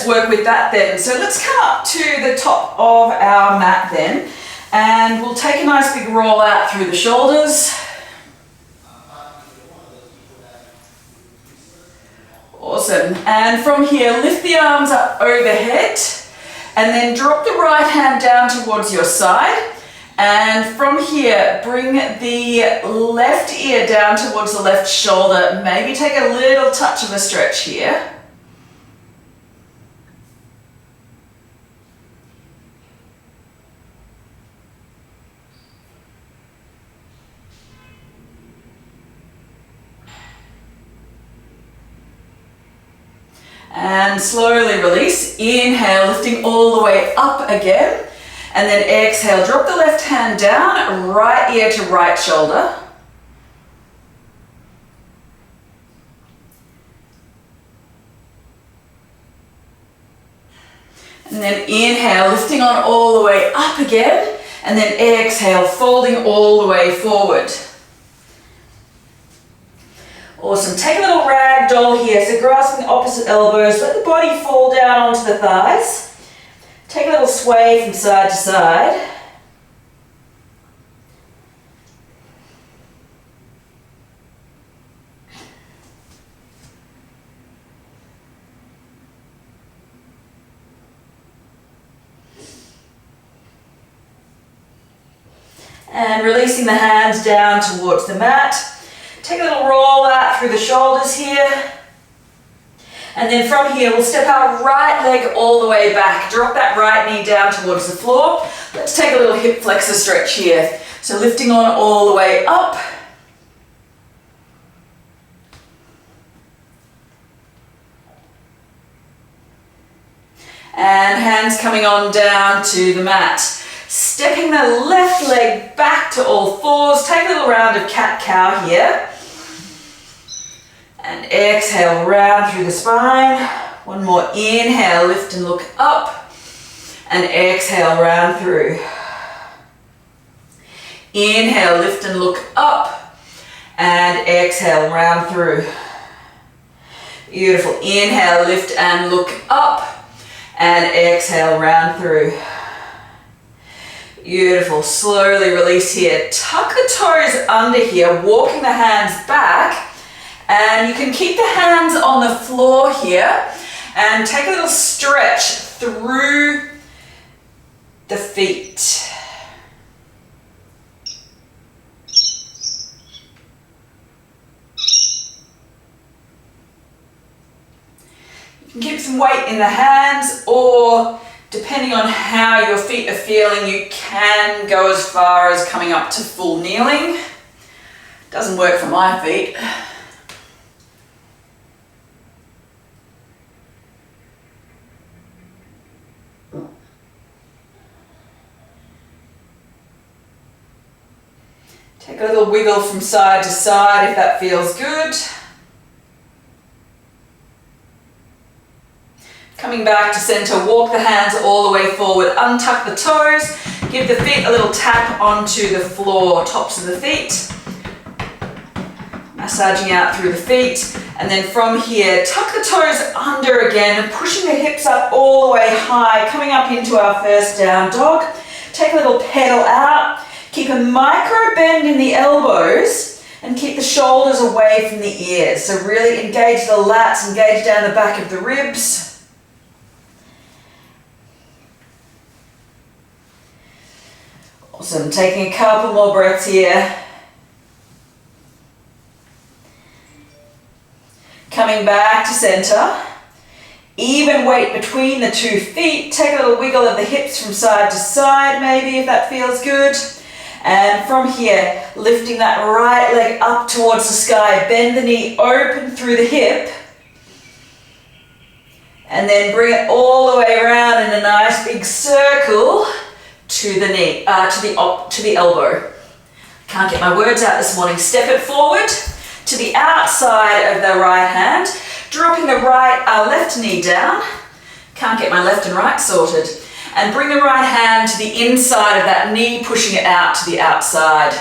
let's work with that then. So let's come up to the top of our mat then, and we'll take a nice big roll out through the shoulders. Awesome. And from here, lift the arms up overhead, and then drop the right hand down towards your side. And from here, bring the left ear down towards the left shoulder. Maybe take a little touch of a stretch here. And slowly release. Inhale, lifting all the way up again. And then exhale, drop the left hand down, right ear to right shoulder. And then inhale, lifting on all the way up again. And then exhale, folding all the way forward. Awesome. Take a little rag doll here. So grasping the opposite elbows, let the body fall down onto the thighs. Take a little sway from side to side. And releasing the hands down towards the mat. Take a little roll out through the shoulders here. And then from here, we'll step our right leg all the way back. Drop that right knee down towards the floor. Let's take a little hip flexor stretch here. So lifting on all the way up. And hands coming on down to the mat. Stepping the left leg back to all fours. Take a little round of cat-cow here. And exhale, round through the spine. One more inhale, lift and look up. And exhale, round through. Inhale, lift and look up. And exhale, round through. Beautiful. Inhale, lift and look up. And exhale, round through. Beautiful. Slowly release here. Tuck the toes under here, walking the hands back. And you can keep the hands on the floor here and take a little stretch through the feet. You can keep some weight in the hands, or depending on how your feet are feeling, you can go as far as coming up to full kneeling. Doesn't work for my feet. Take a little wiggle from side to side if that feels good. Coming back to center, walk the hands all the way forward, untuck the toes, give the feet a little tap onto the floor, tops of the feet. Massaging out through the feet, and then from here, tuck the toes under again and pushing the hips up all the way high, coming up into our first down dog. Take a little pedal out. Keep a micro bend in the elbows and keep the shoulders away from the ears. So really engage the lats, engage down the back of the ribs. Awesome. Taking a couple more breaths here. Coming back to center. Even weight between the 2 feet. Take a little wiggle of the hips from side to side, maybe, if that feels good. And from here, lifting that right leg up towards the sky, bend the knee open through the hip. And then bring it all the way around in a nice big circle to the knee, to the elbow. Can't get my words out this morning. Step it forward to the outside of the right hand, dropping the left knee down. Can't get my left and right sorted. And bring the right hand to the inside of that knee, pushing it out to the outside.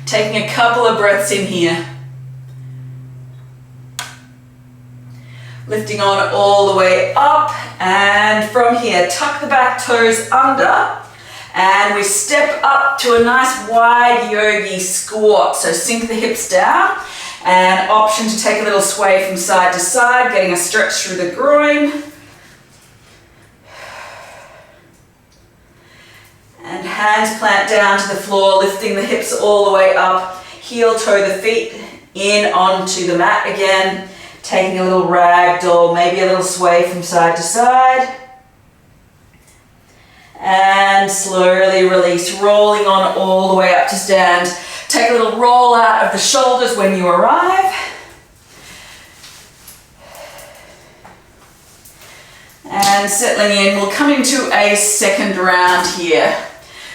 Taking a couple of breaths in here. Lifting on all the way up, and from here, tuck the back toes under, and we step up to a nice wide yogi squat. So sink the hips down, and option to take a little sway from side to side, getting a stretch through the groin. And hands plant down to the floor, lifting the hips all the way up, heel toe the feet in onto the mat again. Taking a little ragdoll, maybe a little sway from side to side. And slowly release, rolling on all the way up to stand. Take a little roll out of the shoulders when you arrive. And settling in, we'll come into a second round here.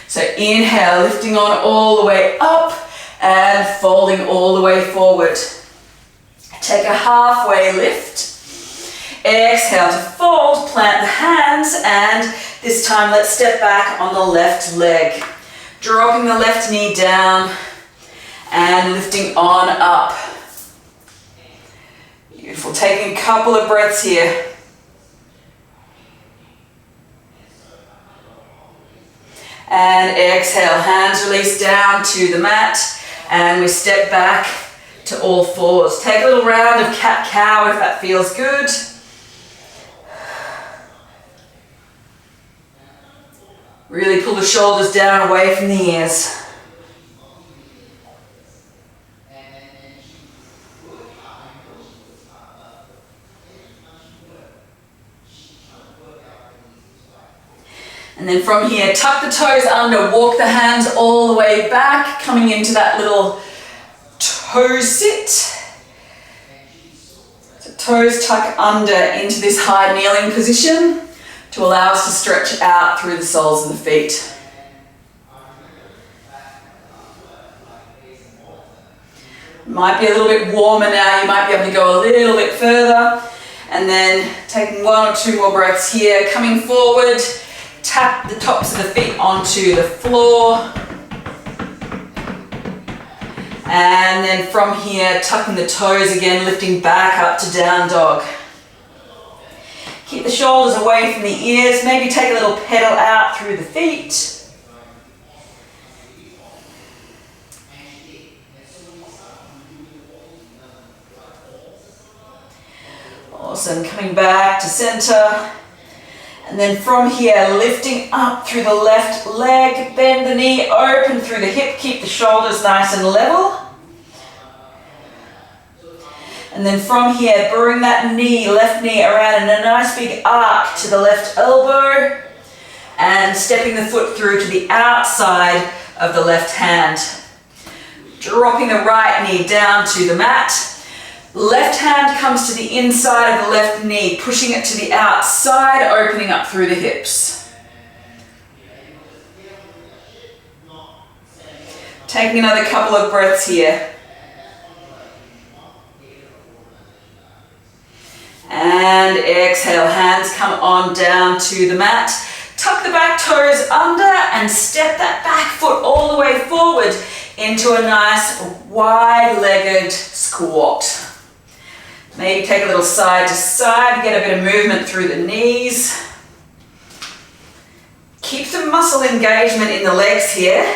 So inhale, lifting on all the way up and folding all the way forward. Take a halfway lift. Exhale to fold, plant the hands, and this time let's step back on the left leg. Dropping the left knee down and lifting on up. Beautiful. Taking a couple of breaths here. And exhale, hands release down to the mat, and we step back to all fours. Take a little round of cat-cow if that feels good. Really pull the shoulders down away from the ears. And then from here, tuck the toes under, walk the hands all the way back, coming into that little toe sit. So toes tuck under into this high kneeling position to allow us to stretch out through the soles of the feet. Might be a little bit warmer now, you might be able to go a little bit further. And then taking one or two more breaths here, coming forward, tap the tops of the feet onto the floor. And then from here, tucking the toes again, lifting back up to down dog. Keep the shoulders away from the ears, maybe take a little pedal out through the feet. Awesome, coming back to center. And then from here, lifting up through the left leg, bend the knee, open through the hip, keep the shoulders nice and level. And then from here, bring that knee, left knee around in a nice big arc to the left elbow, and stepping the foot through to the outside of the left hand. Dropping the right knee down to the mat. Left hand comes to the inside of the left knee, pushing it to the outside, opening up through the hips. Taking another couple of breaths here. And exhale, hands come on down to the mat. Tuck the back toes under and step that back foot all the way forward into a nice wide-legged squat. Maybe take a little side to side, get a bit of movement through the knees. Keep some muscle engagement in the legs here.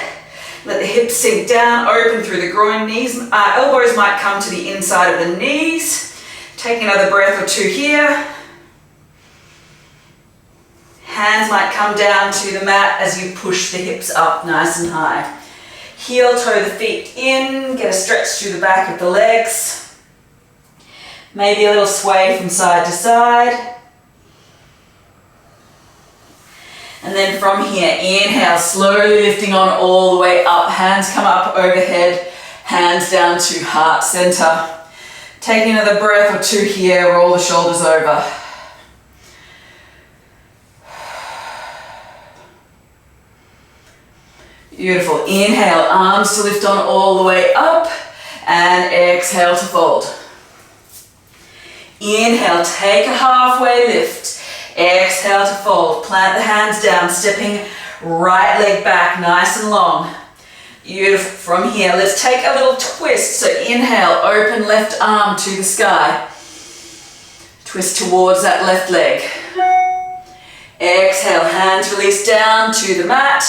Let the hips sink down, open through the groin, knees. Elbows might come to the inside of the knees. Take another breath or two here. Hands might come down to the mat as you push the hips up nice and high. Heel toe the feet in, get a stretch through the back of the legs. Maybe a little sway from side to side. And then from here, inhale, slowly lifting on all the way up. Hands come up overhead, hands down to heart center. Taking another breath or two here, roll the shoulders over. Beautiful. Inhale, arms to lift on all the way up, and exhale to fold. Inhale, take a halfway lift. Exhale to fold. Plant the hands down, stepping right leg back nice and long. Beautiful. From here, let's take a little twist. So inhale, open left arm to the sky. Twist towards that left leg. Exhale, hands release down to the mat,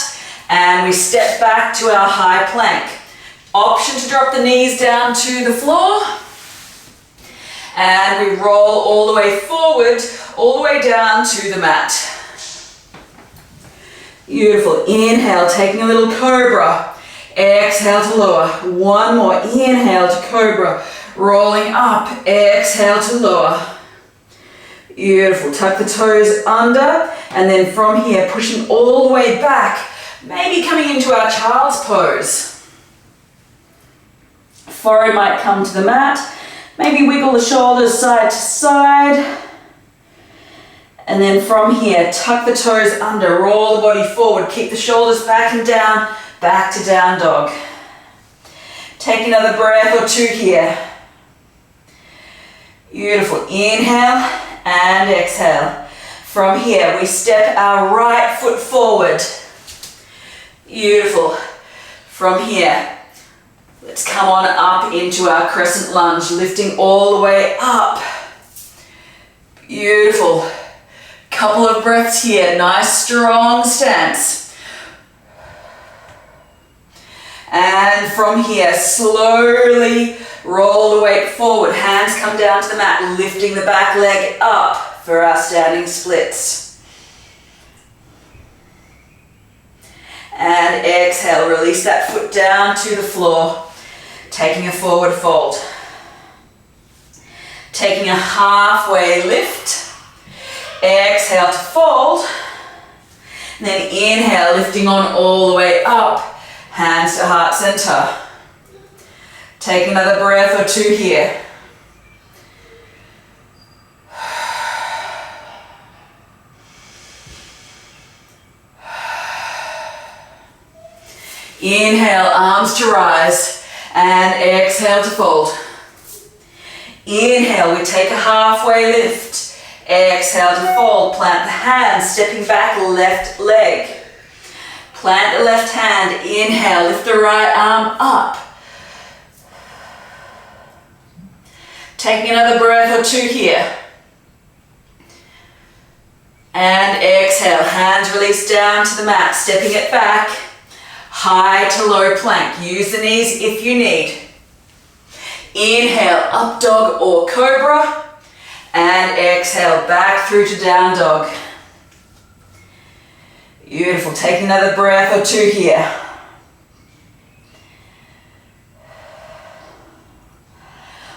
and we step back to our high plank. Option to drop the knees down to the floor, and we roll all the way forward, all the way down to the mat. Beautiful. Inhale, taking a little cobra. Exhale to lower. One more. Inhale to cobra. Rolling up. Exhale to lower. Beautiful. Tuck the toes under, and then from here, pushing all the way back, maybe coming into our child's pose. Forehead might come to the mat. Maybe wiggle the shoulders side to side. And then from here, tuck the toes under, roll the body forward, keep the shoulders back and down, back to down dog. Take another breath or two here. Beautiful. Inhale and exhale. From here, we step our right foot forward. Beautiful. From here, let's come on up into our crescent lunge, lifting all the way up. Beautiful. Couple of breaths here, nice strong stance. And from here, slowly roll the weight forward. Hands come down to the mat, lifting the back leg up for our standing splits. And exhale, release that foot down to the floor, taking a forward fold. Taking a halfway lift. Exhale to fold, and then inhale, lifting on all the way up, hands to heart center. Take another breath or two here. Inhale, arms to rise, and exhale to fold. Inhale, we take a halfway lift. Exhale to fold, plant the hands, stepping back, left leg. Plant the left hand, inhale, lift the right arm up. Taking another breath or two here. And exhale, hands release down to the mat, stepping it back, high to low plank. Use the knees if you need. Inhale, up dog or cobra. And exhale, back through to down dog. Beautiful. Take another breath or two here.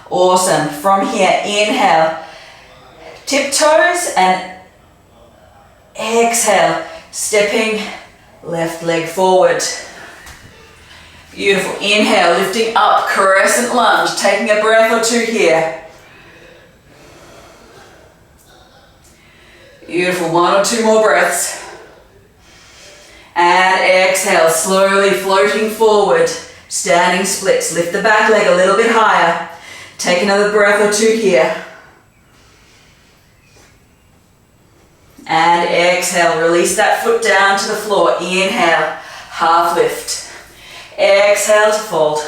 Awesome. From here, inhale, tiptoes, and exhale, stepping left leg forward. Beautiful. Inhale, lifting up, crescent lunge, taking a breath or two here. Beautiful, one or two more breaths. And exhale, slowly floating forward, standing splits. Lift the back leg a little bit higher. Take another breath or two here. And exhale, release that foot down to the floor. Inhale, half lift. Exhale to fold.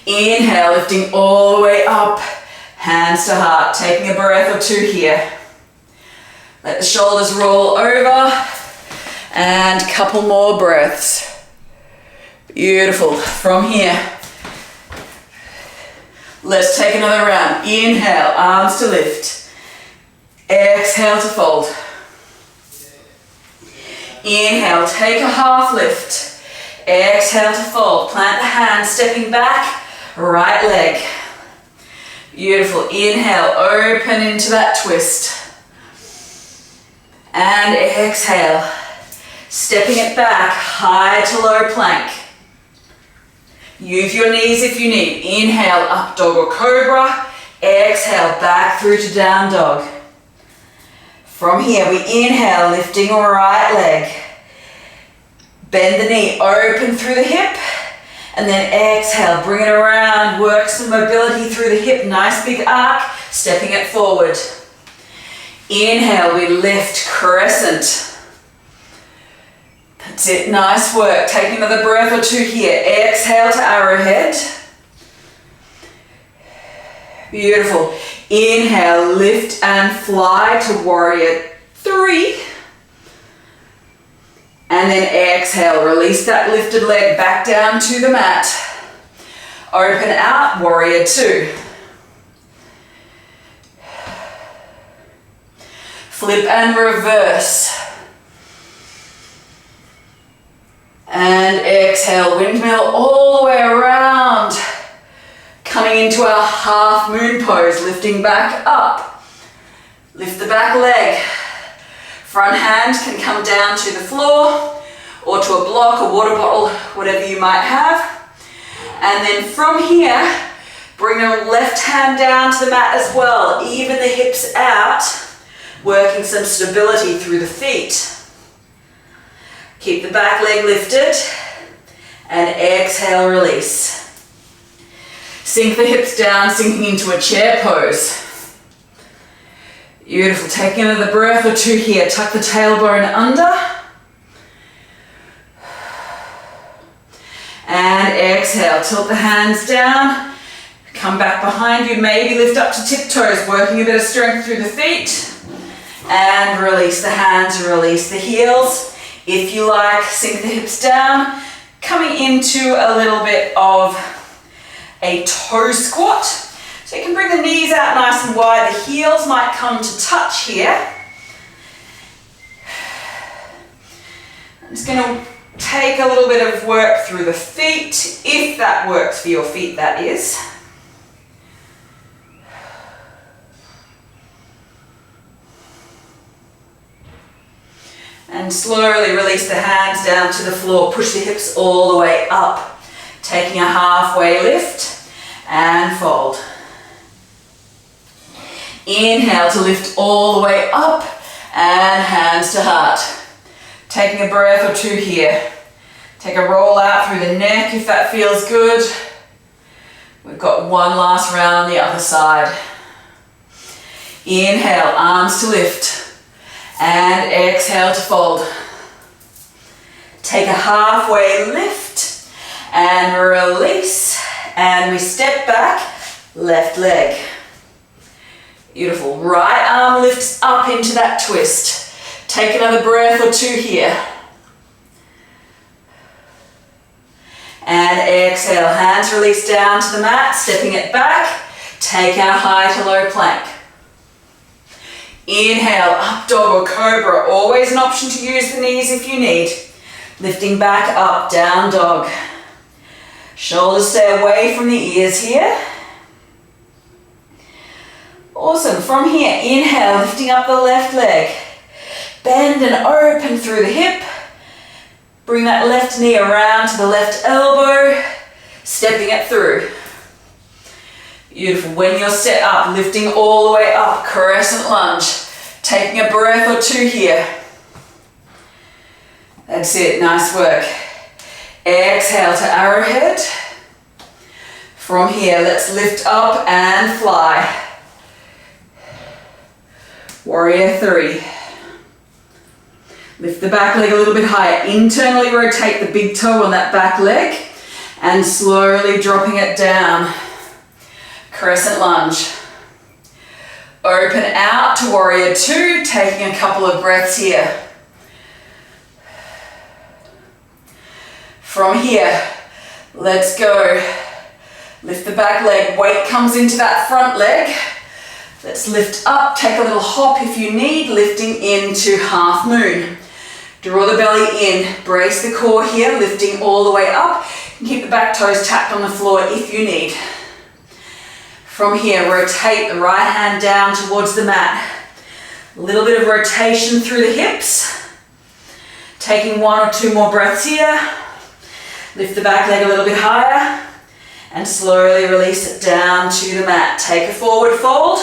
Inhale, lifting all the way up, hands to heart. Taking a breath or two here. Let the shoulders roll over, and a couple more breaths. Beautiful. From here, let's take another round. Inhale, arms to lift. Exhale to fold. Inhale, take a half lift. Exhale to fold. Plant the hands, stepping back, right leg. Beautiful. Inhale, open into that twist. And exhale, stepping it back, high to low plank. Use your knees if you need. Inhale, up dog or cobra. Exhale, back through to down dog. From here, we inhale, lifting right leg. Bend the knee, open through the hip. And then exhale, bring it around, work some mobility through the hip. Nice big arc, stepping it forward. Inhale, we lift, crescent. That's it, nice work. Take another breath or two here. Exhale to arrowhead. Beautiful. Inhale, lift and fly to warrior 3. And then exhale, release that lifted leg back down to the mat. Open out, warrior 2. Flip and reverse. And exhale, windmill all the way around. Coming into our half moon pose, lifting back up. Lift the back leg. Front hand can come down to the floor or to a block, a water bottle, whatever you might have. And then from here, bring the left hand down to the mat as well. Even the hips out, working some stability through the feet. Keep the back leg lifted and exhale, release. Sink the hips down, sinking into a chair pose. Beautiful, take another breath or two here. Tuck the tailbone under. And exhale, tilt the hands down. Come back behind you, maybe lift up to tiptoes, working a bit of strength through the feet. And release the hands, release the heels. If you like, sink the hips down, coming into a little bit of a toe squat. So you can bring the knees out nice and wide. The heels might come to touch here. I'm just going to take a little bit of work through the feet, if that works for your feet, that is. And slowly release the hands down to the floor. Push the hips all the way up. Taking a halfway lift and fold. Inhale to lift all the way up and hands to heart. Taking a breath or two here. Take a roll out through the neck if that feels good. We've got one last round on the other side. Inhale, arms to lift. And exhale to fold. Take a halfway lift and release. And we step back, left leg. Beautiful. Right arm lifts up into that twist. Take another breath or two here. And exhale, hands release down to the mat, stepping it back. Take our high to low plank. Inhale, up dog or cobra. Always an option to use the knees if you need. Lifting back up, down dog. Shoulders stay away from the ears here. Awesome. From here, inhale, lifting up the left leg. Bend and open through the hip. Bring that left knee around to the left elbow, stepping it through. Beautiful. When you're set up, lifting all the way up, crescent lunge. Taking a breath or two here. That's it, nice work. Exhale to arrowhead. From here, let's lift up and fly. Warrior 3. Lift the back leg a little bit higher. Internally rotate the big toe on that back leg and slowly dropping it down. Crescent lunge. Open out to warrior 2, taking a couple of breaths here. From here, let's go. Lift the back leg, weight comes into that front leg. Let's lift up, take a little hop if you need, lifting into half moon. Draw the belly in, brace the core here, lifting all the way up. And keep the back toes tapped on the floor if you need. From here, rotate the right hand down towards the mat. A little bit of rotation through the hips. Taking 1 or 2 more breaths here. Lift the back leg a little bit higher and slowly release it down to the mat. Take a forward fold.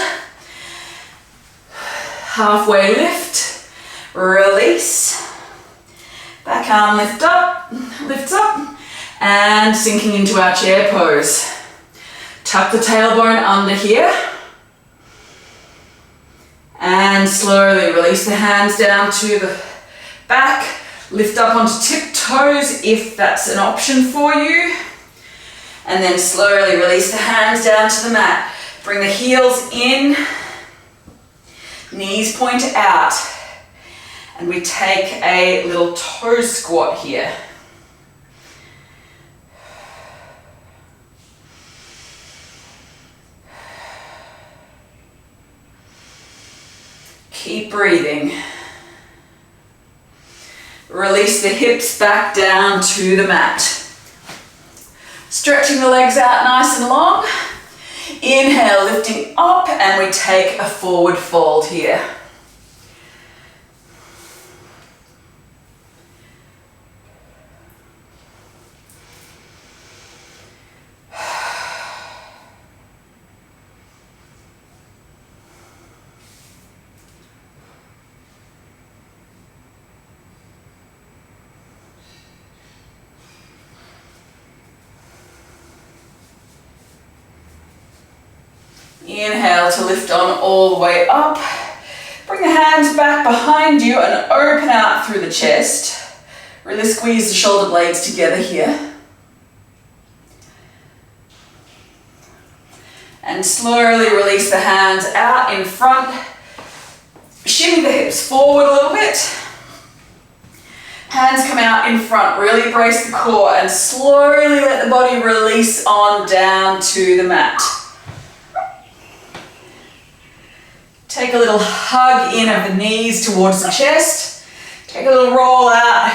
Halfway lift, release. Back arm lifts up, and sinking into our chair pose. Tuck the tailbone under here. And slowly release the hands down to the back. Lift up onto tiptoes if that's an option for you. And then slowly release the hands down to the mat. Bring the heels in, knees point out. And we take a little toe squat here. Keep breathing. Release the hips back down to the mat. Stretching the legs out nice and long. Inhale, lifting up, and we take a forward fold here. Inhale to lift on all the way up. Bring the hands back behind you and open out through the chest. Really squeeze the shoulder blades together here. And slowly release the hands out in front. Shimmy the hips forward a little bit. Hands come out in front. Really brace the core and slowly let the body release on down to the mat. Take a little hug in of the knees towards the chest. Take a little roll out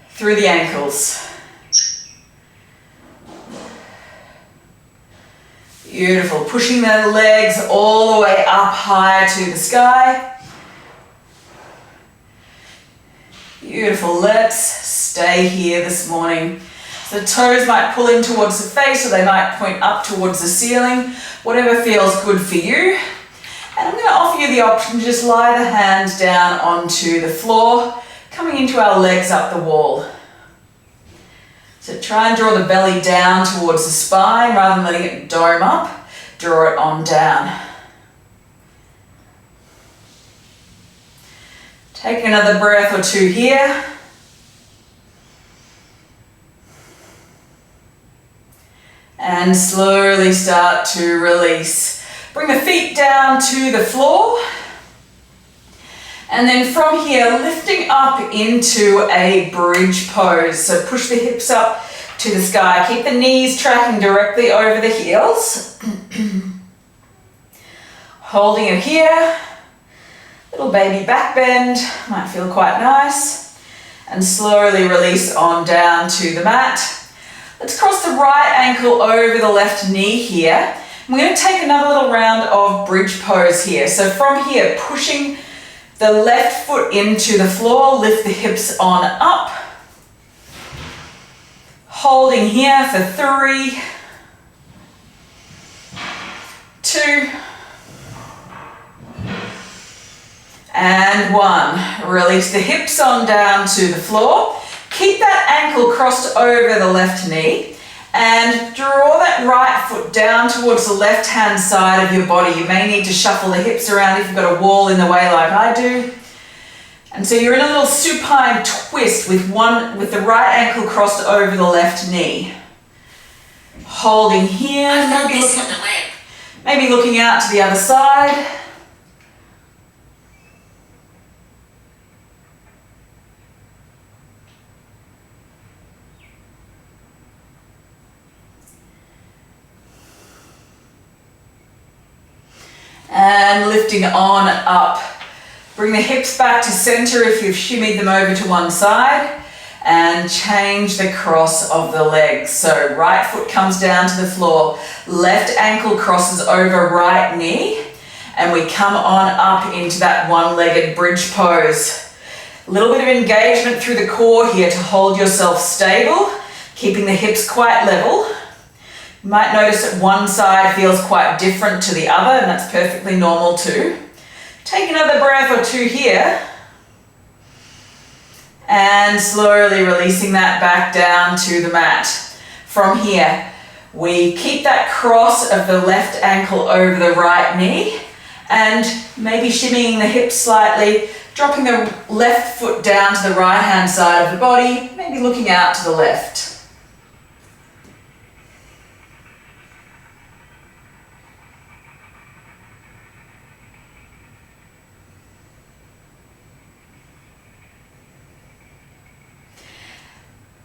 through the ankles. Beautiful. Pushing the legs all the way up high to the sky. Beautiful. Let's stay here this morning. So the toes might pull in towards the face or they might point up towards the ceiling. Whatever feels good for you. And I'm going to offer you the option to just lie the hands down onto the floor, coming into our legs up the wall. So try and draw the belly down towards the spine rather than letting it dome up. Draw it on down. Take another breath or two here. And slowly start to release. Bring the feet down to the floor. And then from here, lifting up into a bridge pose. So push the hips up to the sky. Keep the knees tracking directly over the heels. Holding it here. Little baby back bend. Might feel quite nice. And slowly release on down to the mat. Let's cross the right ankle over the left knee here. We're going to take another little round of bridge pose here. So from here, pushing the left foot into the floor, lift the hips on up. Holding here for 3, 2, and 1. Release the hips on down to the floor. Keep that ankle crossed over the left knee. And draw that right foot down towards the left-hand side of your body. You may need to shuffle the hips around if you've got a wall in the way like I do. And so you're in a little supine twist with the right ankle crossed over the left knee. Holding here, maybe looking out to the other side. And lifting on up. Bring the hips back to center if you've shimmied them over to one side. And change the cross of the legs. So right foot comes down to the floor. Left ankle crosses over right knee. And we come on up into that one-legged bridge pose. A little bit of engagement through the core here to hold yourself stable. Keeping the hips quite level. You might notice that one side feels quite different to the other, and that's perfectly normal too. Take another breath or two here. And slowly releasing that back down to the mat. From here, we keep that cross of the left ankle over the right knee, and maybe shimmying the hips slightly, Dropping the left foot down to the right hand side of the body, maybe looking out to the left.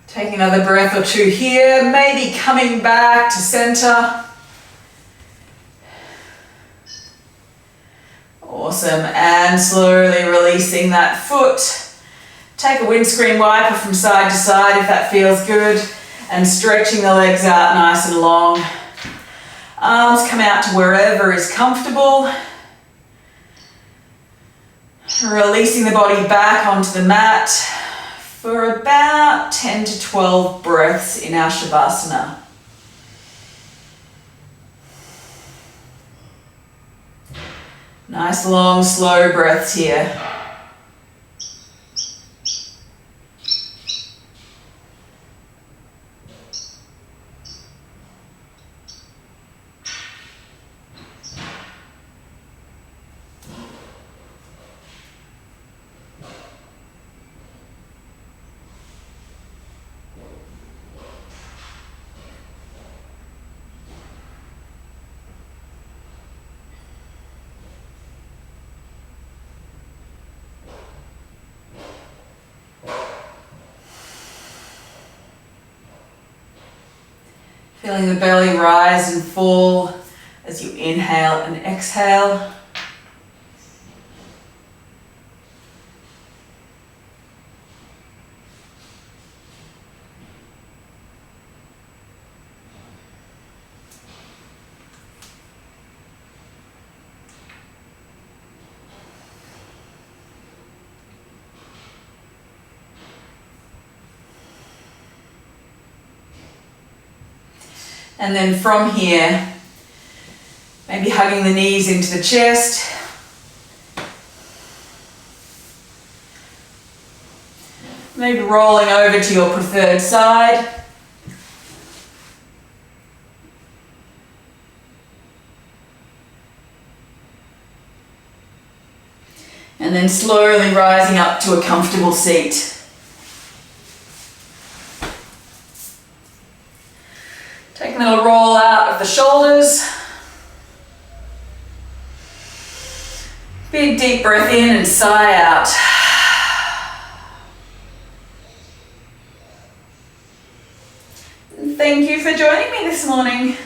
Take another breath or two here, maybe coming back to center. Awesome, and slowly releasing that foot. Take a windscreen wiper from side to side if that feels good, and stretching the legs out nice and long. Arms come out to wherever is comfortable. Releasing the body back onto the mat for about 10 to 12 breaths in our Shavasana. Nice long, slow breaths here. Feeling the belly rise and fall as you inhale and exhale. And then from here, maybe hugging the knees into the chest. Maybe rolling over to your preferred side. And then slowly rising up to a comfortable seat. Taking a little roll out of the shoulders. Big deep breath in and sigh out. Thank you for joining me this morning.